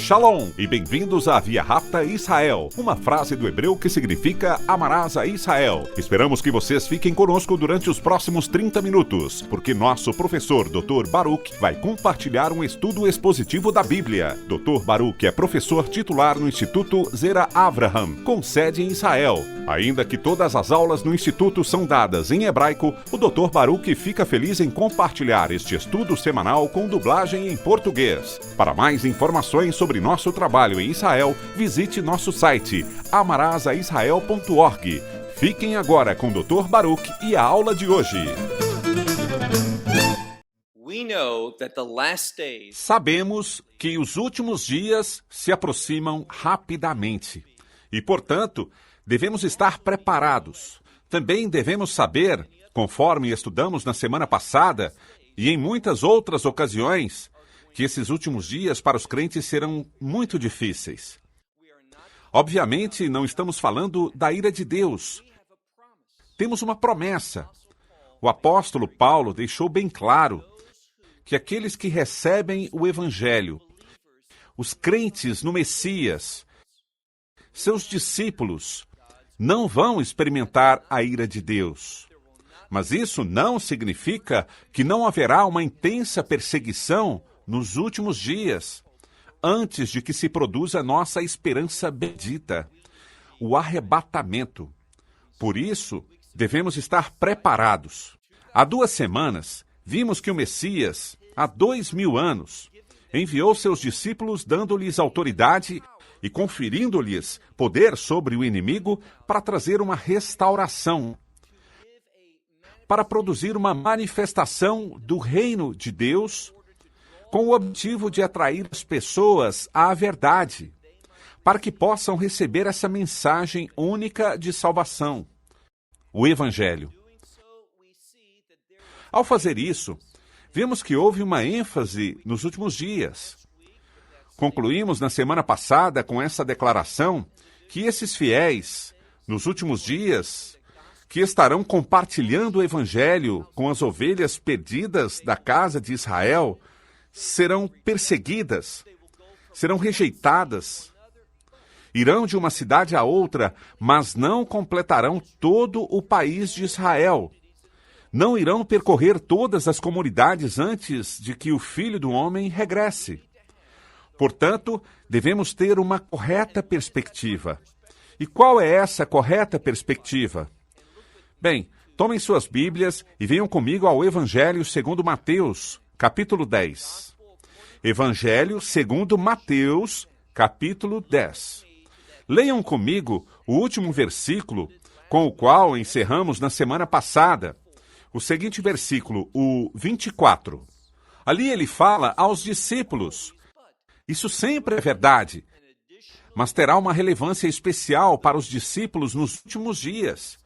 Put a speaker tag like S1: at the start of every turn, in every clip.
S1: Shalom e bem-vindos à Via Rápida Israel, uma frase do hebreu que significa amarás a Israel. Esperamos que vocês fiquem conosco durante os próximos 30 minutos, porque nosso professor Dr. Baruch vai compartilhar um estudo expositivo da Bíblia. Dr. Baruch é professor titular no Instituto Zera Avraham, com sede em Israel. Ainda que todas as aulas no Instituto são dadas em hebraico, o Dr. Baruch fica feliz em compartilhar este estudo semanal com dublagem em português. Para mais informações sobre nosso trabalho em Israel, visite nosso site amarasaisrael.org. Fiquem agora com o Dr. Baruch e a aula de hoje. Sabemos que os últimos dias se aproximam rapidamente e, portanto, devemos estar preparados. Também devemos saber, conforme estudamos na semana passada e em muitas outras ocasiões, que esses últimos dias para os crentes serão muito difíceis. Obviamente, não estamos falando da ira de Deus. Temos uma promessa. O apóstolo Paulo deixou bem claro que aqueles que recebem o Evangelho, os crentes no Messias, seus discípulos, não vão experimentar a ira de Deus. Mas isso não significa que não haverá uma intensa perseguição nos últimos dias, antes de que se produza nossa esperança bendita, o arrebatamento. Por isso, devemos estar preparados. Há 2 semanas, vimos que o Messias, há 2000 anos, enviou seus discípulos dando-lhes autoridade e conferindo-lhes poder sobre o inimigo para trazer uma restauração, para produzir uma manifestação do reino de Deus, com o objetivo de atrair as pessoas à verdade, para que possam receber essa mensagem única de salvação, o Evangelho. Ao fazer isso, vemos que houve uma ênfase nos últimos dias. Concluímos na semana passada com essa declaração que esses fiéis, nos últimos dias, que estarão compartilhando o Evangelho com as ovelhas perdidas da casa de Israel, serão perseguidas, serão rejeitadas, irão de uma cidade a outra, mas não completarão todo o país de Israel. Não irão percorrer todas as comunidades antes de que o Filho do Homem regresse. Portanto, devemos ter uma correta perspectiva. E qual é essa correta perspectiva? Bem, tomem suas Bíblias e venham comigo ao Evangelho segundo Mateus, capítulo 10. Evangelho segundo Mateus, capítulo 10. Leiam comigo o último versículo com o qual encerramos na semana passada. O seguinte versículo, o 24. Ali ele fala aos discípulos. Isso sempre é verdade, mas terá uma relevância especial para os discípulos nos últimos dias.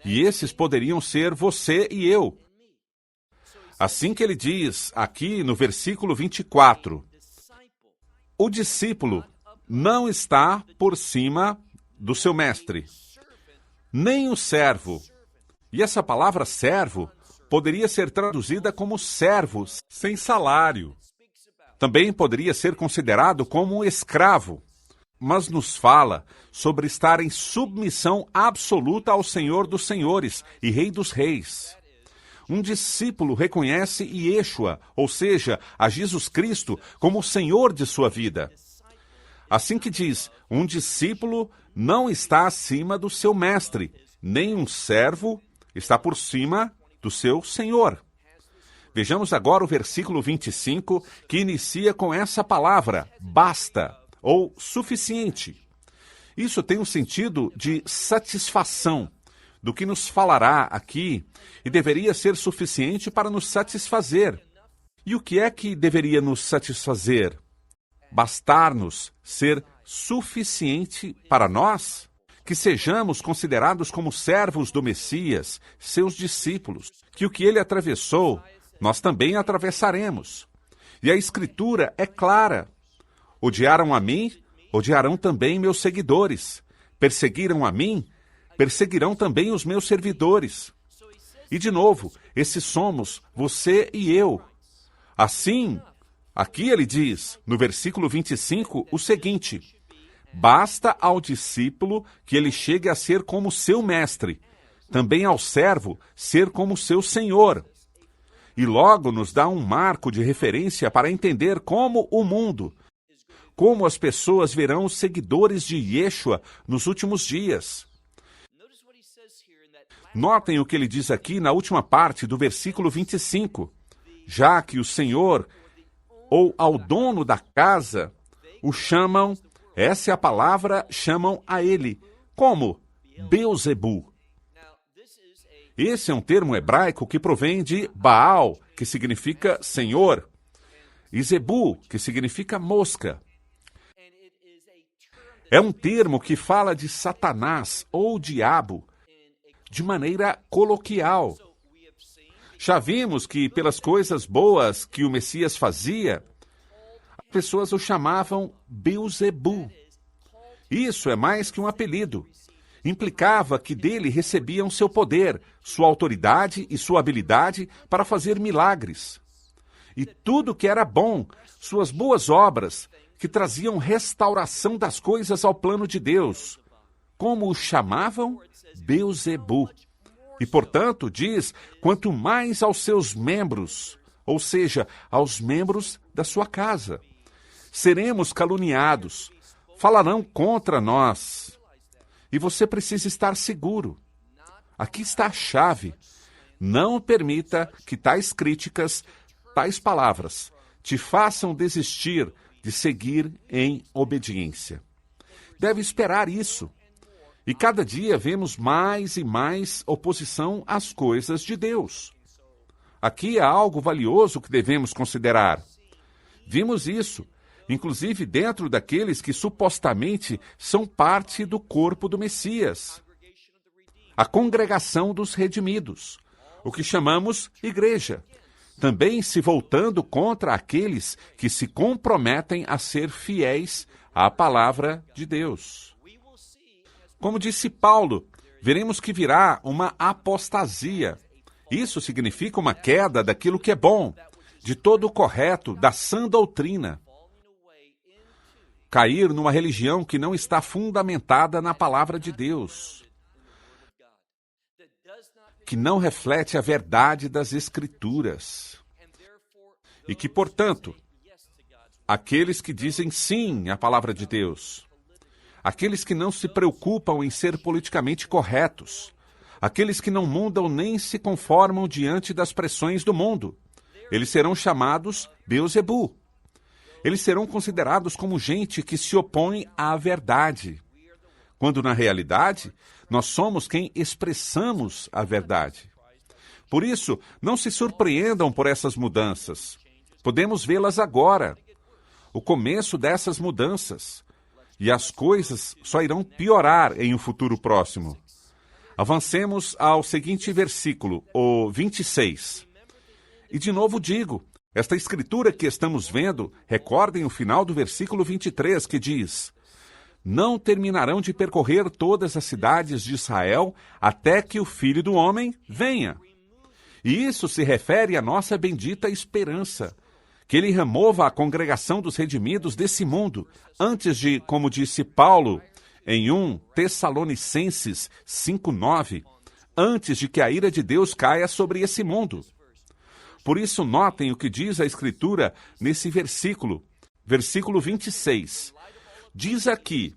S1: E esses poderiam ser você e eu. Assim que ele diz, aqui no versículo 24, o discípulo não está por cima do seu mestre, nem o servo. E essa palavra servo poderia ser traduzida como servo sem salário. Também poderia ser considerado como escravo, mas nos fala sobre estar em submissão absoluta ao Senhor dos Senhores e Rei dos Reis. Um discípulo reconhece Yeshua, ou seja, a Jesus Cristo, como o Senhor de sua vida. Assim que diz, um discípulo não está acima do seu mestre, nem um servo está por cima do seu Senhor. Vejamos agora o versículo 25, que inicia com essa palavra, basta, ou suficiente. Isso tem um sentido de satisfação do que nos falará aqui e deveria ser suficiente para nos satisfazer. E o que é que deveria nos satisfazer? Bastar-nos ser suficiente para nós? Que sejamos considerados como servos do Messias, seus discípulos, que o que ele atravessou, nós também atravessaremos. E a Escritura é clara. Odiaram a mim, odiarão também meus seguidores. Perseguiram a mim, perseguirão também os meus servidores. E de novo, esses somos você e eu. Assim, Aqui ele diz, no versículo 25, o seguinte: basta ao discípulo que ele chegue a ser como seu mestre, também ao servo ser como seu senhor. E logo nos dá um marco de referência para entender como o mundo, como as pessoas verão os seguidores de Yeshua nos últimos dias. Notem o que ele diz aqui na última parte do versículo 25. Já que o Senhor, ou ao dono da casa, o chamam, essa é a palavra, chamam a ele, como? Beelzebu. Esse é um termo hebraico que provém de Baal, que significa Senhor, e Zebu, que significa mosca. É um termo que fala de Satanás ou diabo, de maneira coloquial. Já vimos que, pelas coisas boas que o Messias fazia, as pessoas o chamavam Beelzebu. Isso é mais que um apelido. Implicava que dele recebiam seu poder, sua autoridade e sua habilidade para fazer milagres. E tudo que era bom, suas boas obras, que traziam restauração das coisas ao plano de Deus. Como o chamavam? Beelzebu. E, portanto, diz, quanto mais aos seus membros, ou seja, aos membros da sua casa. Seremos caluniados, falarão contra nós. E você precisa estar seguro. Aqui está a chave. Não permita que tais críticas, tais palavras, te façam desistir de seguir em obediência. Deve esperar isso. E cada dia vemos mais e mais oposição às coisas de Deus. Aqui há algo valioso que devemos considerar. Vimos isso, inclusive dentro daqueles que supostamente são parte do corpo do Messias. A congregação dos redimidos, o que chamamos igreja, também se voltando contra aqueles que se comprometem a ser fiéis à palavra de Deus. Como disse Paulo, veremos que virá uma apostasia. Isso significa uma queda daquilo que é bom, de todo o correto, da sã doutrina. Cair numa religião que não está fundamentada na palavra de Deus, que não reflete a verdade das Escrituras. E que, portanto, aqueles que dizem sim à palavra de Deus, aqueles que não se preocupam em ser politicamente corretos, aqueles que não mudam nem se conformam diante das pressões do mundo, eles serão chamados Beelzebu. Eles serão considerados como gente que se opõe à verdade, quando na realidade nós somos quem expressamos a verdade. Por isso, não se surpreendam por essas mudanças. Podemos vê-las agora, o começo dessas mudanças. E as coisas só irão piorar em um futuro próximo. Avancemos ao seguinte versículo, o 26. E de novo digo, esta escritura que estamos vendo, recordem o final do versículo 23, que diz: não terminarão de percorrer todas as cidades de Israel até que o Filho do Homem venha. E isso se refere à nossa bendita esperança, que ele remova a congregação dos redimidos desse mundo, antes de, como disse Paulo, em 1 Tessalonicenses 5:9, antes de que a ira de Deus caia sobre esse mundo. Por isso, notem o que diz a Escritura nesse versículo, versículo 26. Diz aqui,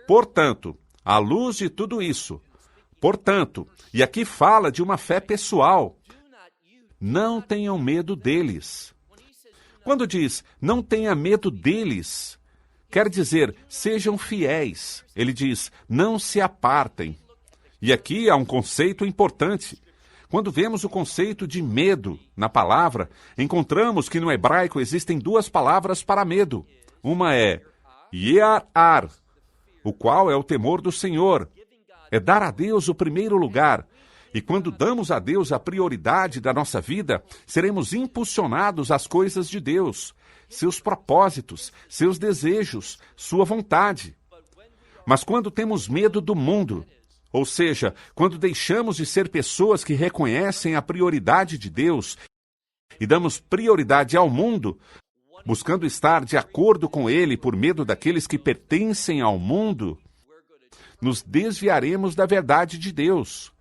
S1: portanto, à luz de tudo isso, portanto, e aqui fala de uma fé pessoal, não tenham medo deles. Quando diz, não tenha medo deles, quer dizer, sejam fiéis. Ele diz, não se apartem. E aqui há um conceito importante. Quando vemos o conceito de medo na palavra, encontramos que no hebraico existem duas palavras para medo. Uma é Year, o qual é o temor do Senhor. É dar a Deus o primeiro lugar. E quando damos a Deus a prioridade da nossa vida, seremos impulsionados às coisas de Deus, seus propósitos, seus desejos, sua vontade. Mas quando temos medo do mundo, ou seja, quando deixamos de ser pessoas que reconhecem a prioridade de Deus e damos prioridade ao mundo, buscando estar de acordo com ele por medo daqueles que pertencem ao mundo, nos desviaremos da verdade de Deus.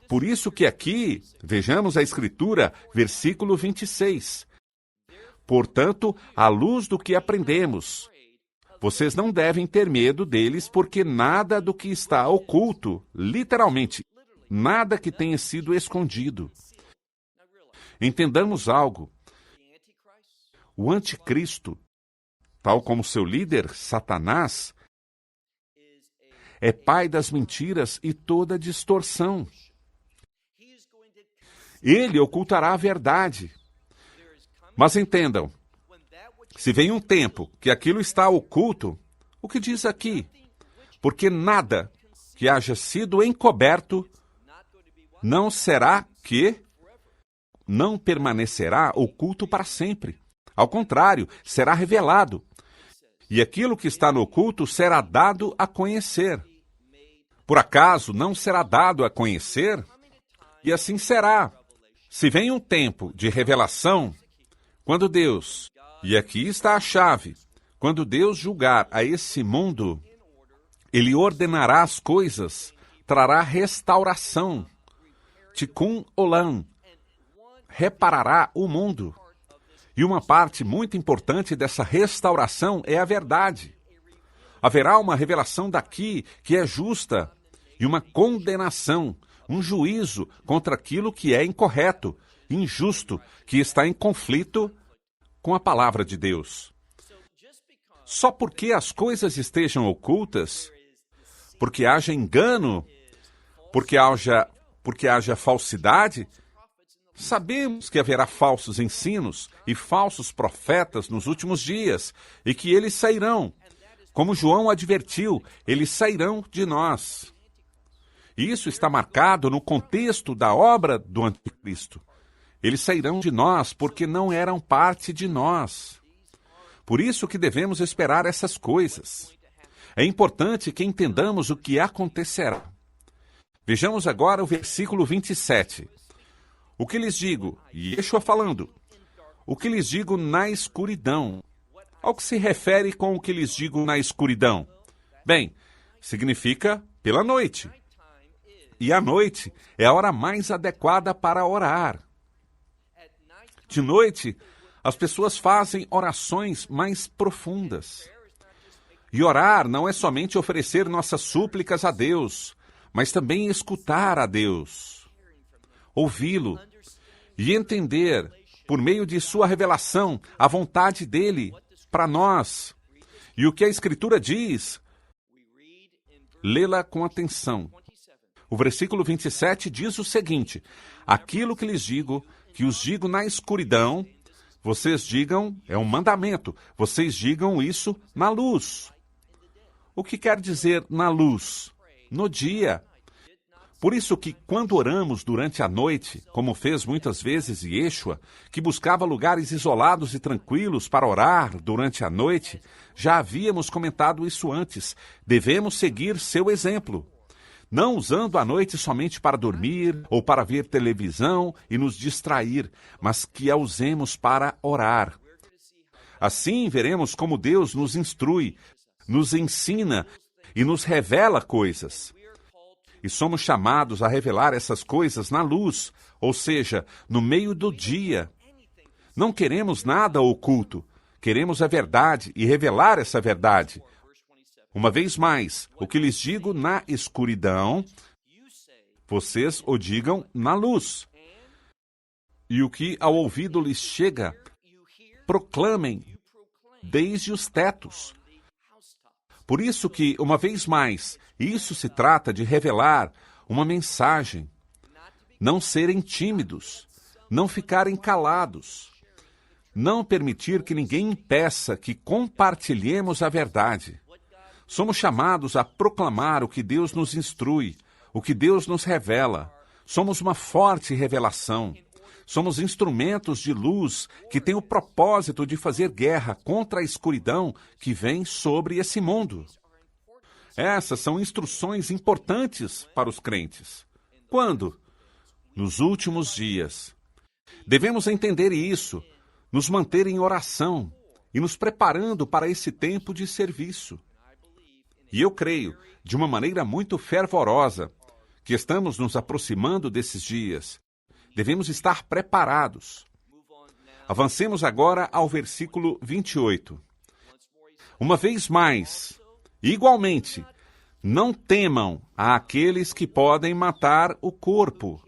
S1: Por isso que aqui, vejamos a Escritura, versículo 26. Portanto, à luz do que aprendemos, vocês não devem ter medo deles, porque nada do que está oculto, literalmente, nada que tenha sido escondido. Entendamos algo. O anticristo, tal como seu líder, Satanás, é pai das mentiras e toda distorção. Ele ocultará a verdade. Mas entendam, se vem um tempo que aquilo está oculto, o que diz aqui? Porque nada que haja sido encoberto não será que não permanecerá oculto para sempre. Ao contrário, será revelado. E aquilo que está no oculto será dado a conhecer. Por acaso não será dado a conhecer? E assim será. Se vem um tempo de revelação, quando Deus, e aqui está a chave, quando Deus julgar a esse mundo, Ele ordenará as coisas, trará restauração, Tikkun Olam, reparará o mundo. E uma parte muito importante dessa restauração é a verdade. Haverá uma revelação daqui que é justa e uma condenação, um juízo contra aquilo que é incorreto, injusto, que está em conflito com a palavra de Deus. Só porque as coisas estejam ocultas, porque haja engano, porque haja falsidade, sabemos que haverá falsos ensinos e falsos profetas nos últimos dias, e que eles sairão. Como João advertiu, eles sairão de nós. Isso está marcado no contexto da obra do anticristo. Eles sairão de nós porque não eram parte de nós. Por isso que devemos esperar essas coisas. É importante que entendamos o que acontecerá. Vejamos agora o versículo 27. O que lhes digo? Yeshua falando. O que lhes digo na escuridão? Ao que se refere com o que lhes digo na escuridão? Bem, significa pela noite. E a noite é a hora mais adequada para orar. De noite, as pessoas fazem orações mais profundas. E orar não é somente oferecer nossas súplicas a Deus, mas também escutar a Deus, ouvi-lo e entender, por meio de sua revelação, a vontade dele para nós. E o que a Escritura diz, lê-la com atenção. O versículo 27 diz o seguinte: aquilo que lhes digo, que os digo na escuridão, vocês digam, é um mandamento, vocês digam isso na luz. O que quer dizer na luz? No dia. Por isso que quando oramos durante a noite, como fez muitas vezes Yeshua, que buscava lugares isolados e tranquilos para orar durante a noite, já havíamos comentado isso antes, devemos seguir seu exemplo. Não usando a noite somente para dormir ou para ver televisão e nos distrair, mas que a usemos para orar. Assim veremos como Deus nos instrui, nos ensina e nos revela coisas. E somos chamados a revelar essas coisas na luz, ou seja, no meio do dia. Não queremos nada oculto, queremos a verdade e revelar essa verdade. Uma vez mais, o que lhes digo na escuridão, vocês o digam na luz. E o que ao ouvido lhes chega, proclamem desde os tetos. Por isso que, uma vez mais, isso se trata de revelar uma mensagem. Não serem tímidos, não ficarem calados, não permitir que ninguém impeça que compartilhemos a verdade. Somos chamados a proclamar o que Deus nos instrui, o que Deus nos revela. Somos uma forte revelação. Somos instrumentos de luz que têm o propósito de fazer guerra contra a escuridão que vem sobre esse mundo. Essas são instruções importantes para os crentes. Quando? Nos últimos dias. Devemos entender isso. nos manter em oração e nos preparando para esse tempo de serviço. E eu creio, de uma maneira muito fervorosa, que estamos nos aproximando desses dias. Devemos estar preparados. Avancemos agora ao versículo 28. Uma vez mais, igualmente, não temam àqueles que podem matar o corpo,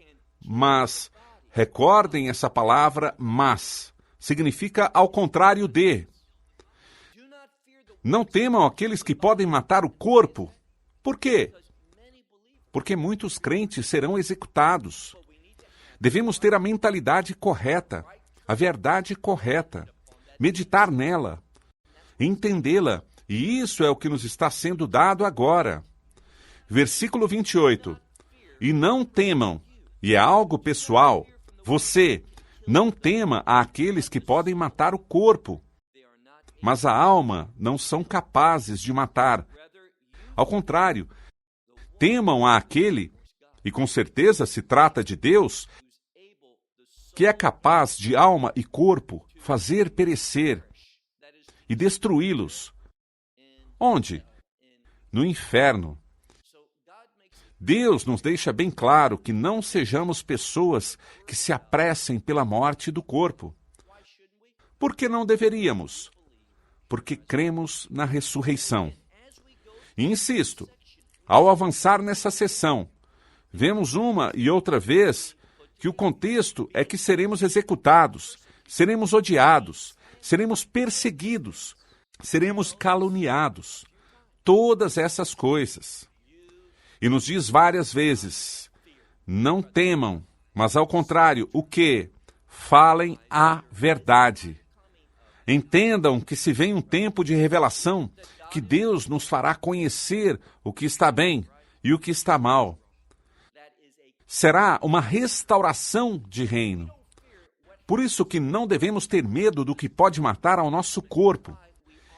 S1: mas, recordem essa palavra mas, significa ao contrário de. Não temam aqueles que podem matar o corpo. Por quê? Porque muitos crentes serão executados. Devemos ter a mentalidade correta, a verdade correta, meditar nela, entendê-la, e isso é o que nos está sendo dado agora. Versículo 28. E não temam, e é algo pessoal, você não tema àqueles que podem matar o corpo, mas a alma não são capazes de matar. Ao contrário, temam àquele, e com certeza se trata de Deus, que é capaz de alma e corpo fazer perecer e destruí-los. Onde? No inferno. Deus nos deixa bem claro que não sejamos pessoas que se apressem pela morte do corpo. Por que não deveríamos? Porque cremos na ressurreição. E insisto, ao avançar nessa sessão, vemos uma e outra vez que o contexto é que seremos executados, seremos odiados, seremos perseguidos, seremos caluniados. Todas essas coisas. E nos diz várias vezes, não temam, mas ao contrário, o quê? Falem a verdade. Entendam que se vem um tempo de revelação, que Deus nos fará conhecer o que está bem e o que está mal. Será uma restauração de reino. Por isso que não devemos ter medo do que pode matar ao nosso corpo.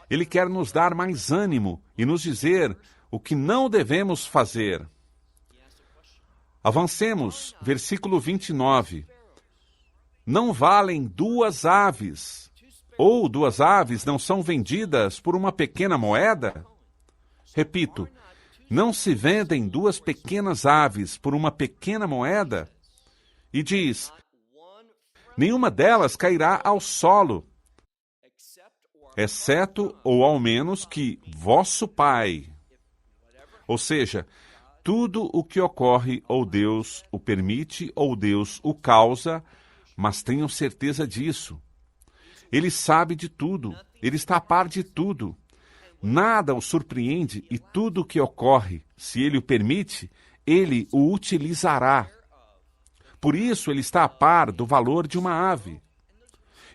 S1: Ele quer nos dar mais ânimo e nos dizer o que não devemos fazer. Avancemos, versículo 29. Não valem 2 aves, ou 2 aves não são vendidas por uma pequena moeda? Repito, não se vendem 2 pequenas aves por uma pequena moeda? E diz, nenhuma delas cairá ao solo, exceto ou ao menos que vosso Pai. Ou seja, tudo o que ocorre, ou Deus o permite, ou Deus o causa, mas tenham certeza disso. Ele sabe de tudo, ele está a par de tudo. Nada o surpreende e tudo o que ocorre, se ele o permite, ele o utilizará. Por isso ele está a par do valor de uma ave.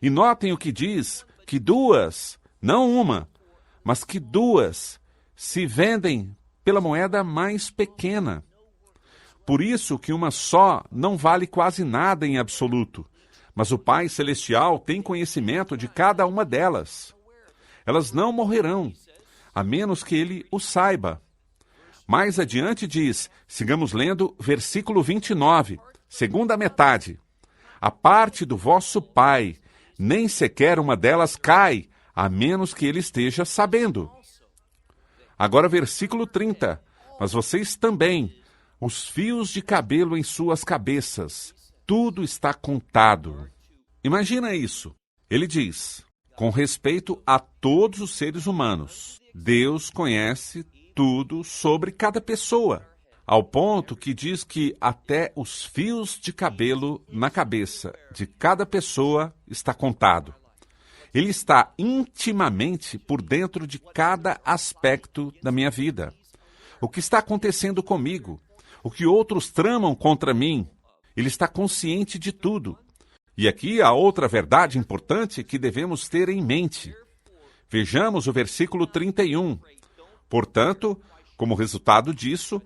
S1: E notem o que diz, que 2, não uma, mas que 2 se vendem pela moeda mais pequena. Por isso que uma só não vale quase nada em absoluto, mas o Pai Celestial tem conhecimento de cada uma delas. Elas não morrerão, a menos que ele o saiba. Mais adiante diz, sigamos lendo versículo 29, segunda metade. A parte do vosso Pai, nem sequer uma delas cai, a menos que ele esteja sabendo. Agora versículo 30. Mas vocês também, os fios de cabelo em suas cabeças, tudo está contado. Imagina isso. Ele diz, com respeito a todos os seres humanos, Deus conhece tudo sobre cada pessoa, ao ponto que diz que até os fios de cabelo na cabeça de cada pessoa está contado. Ele está intimamente por dentro de cada aspecto da minha vida. O que está acontecendo comigo, o que outros tramam contra mim, ele está consciente de tudo. E aqui há outra verdade importante que devemos ter em mente. Vejamos o versículo 31. Portanto, como resultado disso,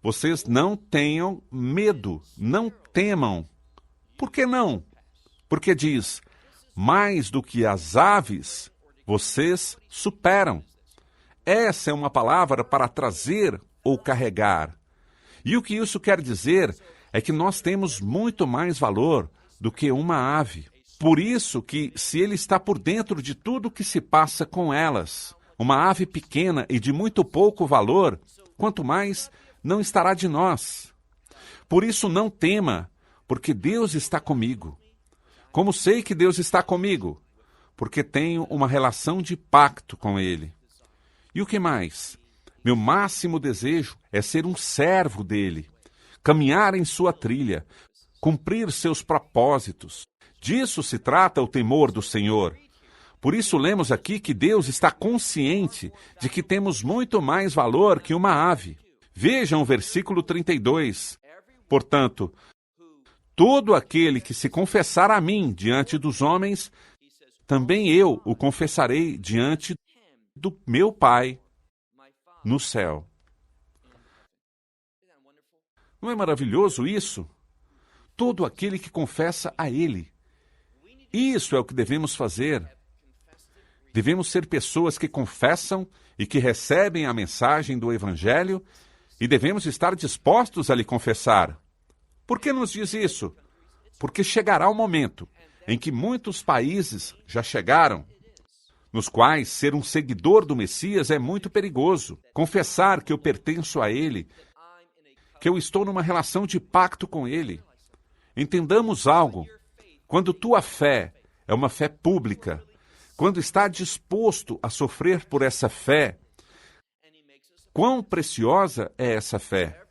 S1: vocês não tenham medo, não temam. Por que não? Porque diz, mais do que as aves, vocês superam. Essa é uma palavra para trazer ou carregar. E o que isso quer dizer é que nós temos muito mais valor do que uma ave. Por isso que, se ele está por dentro de tudo o que se passa com elas, uma ave pequena e de muito pouco valor, quanto mais não estará de nós. Por isso não tema, porque Deus está comigo. Como sei que Deus está comigo? Porque tenho uma relação de pacto com Ele. E o que mais? Meu máximo desejo é ser um servo dele, caminhar em sua trilha, cumprir seus propósitos. Disso se trata o temor do Senhor. Por isso lemos aqui que Deus está consciente de que temos muito mais valor que uma ave. Vejam o versículo 32. Portanto, todo aquele que se confessar a mim diante dos homens, também eu o confessarei diante do meu Pai no céu. Não é maravilhoso isso? Todo aquele que confessa a Ele. Isso é o que devemos fazer. Devemos ser pessoas que confessam e que recebem a mensagem do Evangelho e devemos estar dispostos a lhe confessar. Por que nos diz isso? Porque chegará o momento em que muitos países já chegaram, nos quais ser um seguidor do Messias é muito perigoso. Confessar que eu pertenço a Ele, que eu estou numa relação de pacto com Ele. Entendamos algo. Quando tua fé é uma fé pública, quando está disposto a sofrer por essa fé, quão preciosa é essa fé?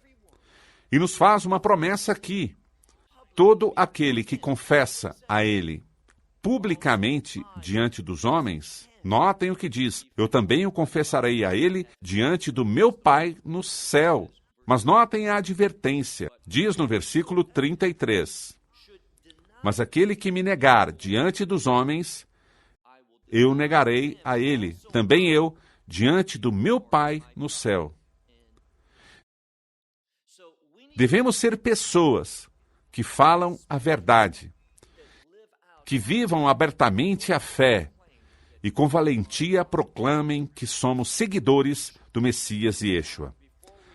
S1: E nos faz uma promessa aqui. Todo aquele que confessa a Ele publicamente diante dos homens, notem o que diz, eu também o confessarei a Ele diante do meu Pai no céu. Mas notem a advertência, diz no versículo 33, mas aquele que me negar diante dos homens, eu negarei a Ele, também eu, diante do meu Pai no céu. Devemos ser pessoas que falam a verdade, que vivam abertamente a fé e com valentia proclamem que somos seguidores do Messias Yeshua.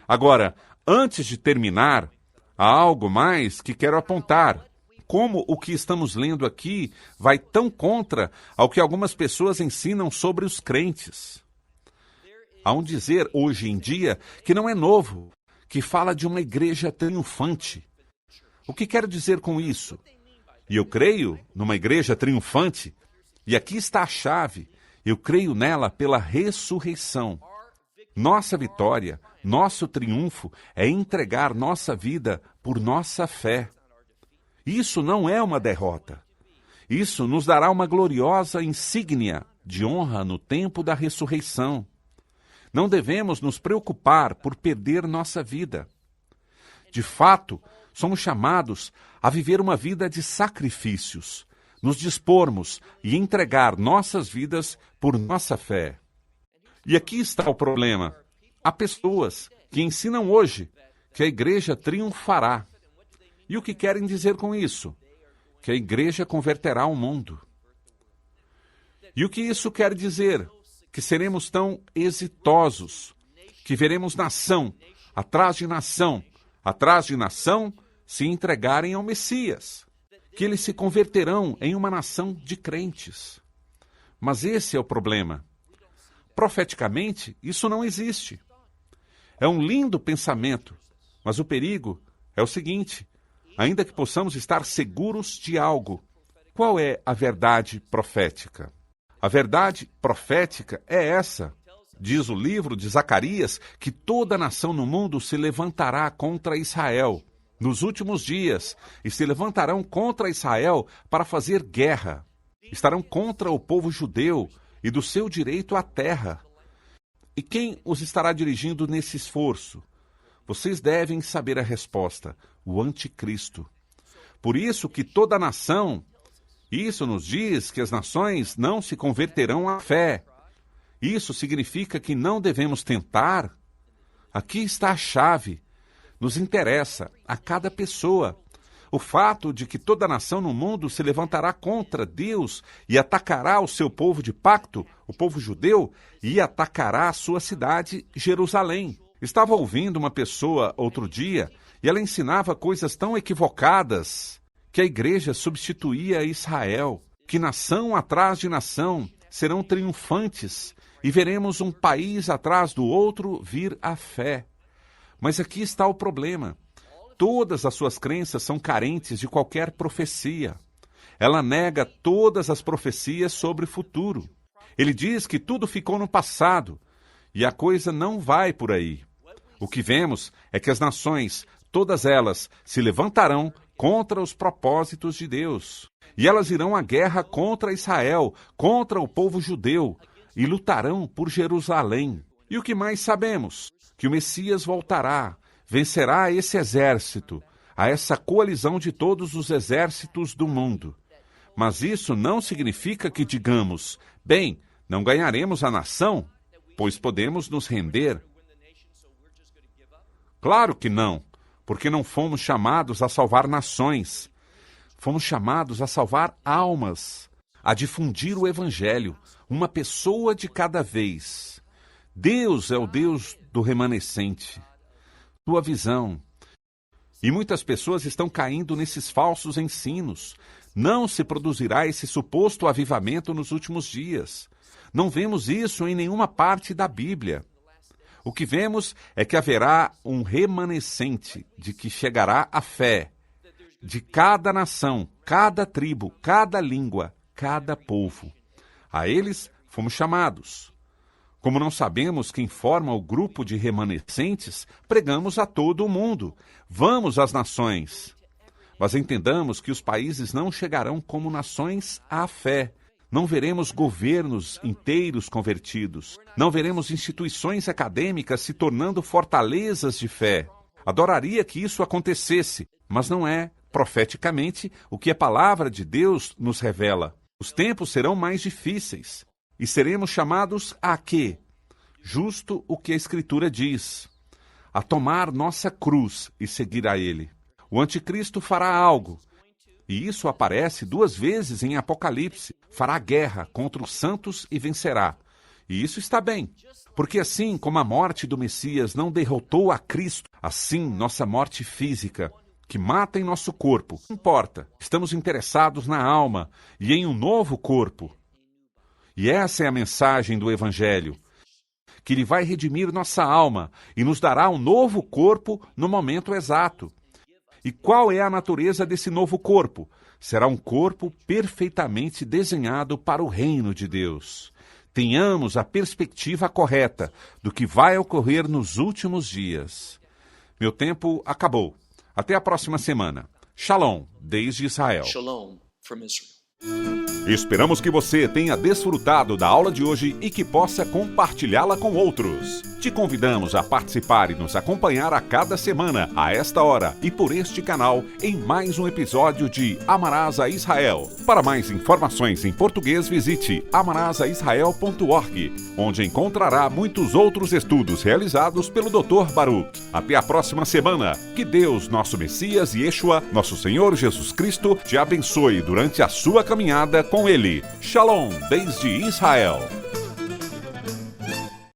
S1: Agora, antes de terminar, há algo mais que quero apontar. Como o que estamos lendo aqui vai tão contra ao que algumas pessoas ensinam sobre os crentes. Há um dizer hoje em dia que não é novo, que fala de uma igreja triunfante. O que quero dizer com isso? E eu creio numa igreja triunfante, e aqui está a chave, eu creio nela pela ressurreição. Nossa vitória, nosso triunfo é entregar nossa vida por nossa fé. Isso não é uma derrota. Isso nos dará uma gloriosa insígnia de honra no tempo da ressurreição. Não devemos nos preocupar por perder nossa vida. De fato, somos chamados a viver uma vida de sacrifícios, nos dispormos e entregar nossas vidas por nossa fé. E aqui está o problema. Há pessoas que ensinam hoje que a igreja triunfará. E o que querem dizer com isso? Que a igreja converterá o mundo. E o que isso quer dizer? Que seremos tão exitosos, que veremos nação atrás de nação se entregarem ao Messias, que eles se converterão em uma nação de crentes. Mas esse é o problema. Profeticamente, isso não existe. É um lindo pensamento, mas o perigo é o seguinte: ainda que possamos estar seguros de algo, qual é a verdade profética? A verdade profética é essa. Diz o livro de Zacarias que toda nação no mundo se levantará contra Israel nos últimos dias e se levantarão contra Israel para fazer guerra. Estarão contra o povo judeu e do seu direito à terra. E quem os estará dirigindo nesse esforço? Vocês devem saber a resposta: o anticristo. Por isso que toda nação, isso nos diz que as nações não se converterão à fé. Isso significa que não devemos tentar? Aqui está a chave. Nos interessa a cada pessoa o fato de que toda nação no mundo se levantará contra Deus e atacará o seu povo de pacto, o povo judeu, e atacará a sua cidade, Jerusalém. Estava ouvindo uma pessoa outro dia e ela ensinava coisas tão equivocadas que a igreja substituía Israel, que nação atrás de nação serão triunfantes e veremos um país atrás do outro vir à fé. Mas aqui está o problema. Todas as suas crenças são carentes de qualquer profecia. Ela nega todas as profecias sobre o futuro. Ele diz que tudo ficou no passado, e a coisa não vai por aí. O que vemos é que as nações, todas elas, se levantarão contra os propósitos de Deus. E elas irão à guerra contra Israel, contra o povo judeu, e lutarão por Jerusalém. E o que mais sabemos? Que o Messias voltará, vencerá esse exército, a essa coalizão de todos os exércitos do mundo. Mas isso não significa que digamos, bem, não ganharemos a nação, pois podemos nos render. Claro que não, porque não fomos chamados a salvar nações. Fomos chamados a salvar almas, a difundir o Evangelho, uma pessoa de cada vez. Deus é o Deus do remanescente. Tua visão. E muitas pessoas estão caindo nesses falsos ensinos. Não se produzirá esse suposto avivamento nos últimos dias. Não vemos isso em nenhuma parte da Bíblia. O que vemos é que haverá um remanescente de que chegará a fé de cada nação, cada tribo, cada língua, cada povo. A eles fomos chamados. Como não sabemos quem forma o grupo de remanescentes, pregamos a todo o mundo. Vamos às nações. Mas entendamos que os países não chegarão como nações à fé. Não veremos governos inteiros convertidos. Não veremos instituições acadêmicas se tornando fortalezas de fé. Adoraria que isso acontecesse, mas não é, profeticamente, o que a palavra de Deus nos revela. Os tempos serão mais difíceis. E seremos chamados a quê? Justo o que a Escritura diz. A tomar nossa cruz e seguir a Ele. O anticristo fará algo. E isso aparece 2 vezes em Apocalipse. Fará guerra contra os santos e vencerá. E isso está bem. Porque assim como a morte do Messias não derrotou a Cristo, assim nossa morte física, que mata em nosso corpo, não importa. Estamos interessados na alma e em um novo corpo. E essa é a mensagem do Evangelho, que Ele vai redimir nossa alma e nos dará um novo corpo no momento exato. E qual é a natureza desse novo corpo? Será um corpo perfeitamente desenhado para o reino de Deus. Tenhamos a perspectiva correta do que vai ocorrer nos últimos dias. Meu tempo acabou. Até a próxima semana. Shalom, desde Israel.
S2: Shalom from Israel.
S1: Esperamos que você tenha desfrutado da aula de hoje e que possa compartilhá-la com outros. Te convidamos a participar e nos acompanhar a cada semana, a esta hora e por este canal, em mais um episódio de Amarás a Israel. Para mais informações em português, visite amarasaisrael.org, onde encontrará muitos outros estudos realizados pelo Dr. Baruch. Até a próxima semana. Que Deus, nosso Messias e Yeshua, nosso Senhor Jesus Cristo, te abençoe durante a sua caminhada com Ele. Shalom, desde Israel.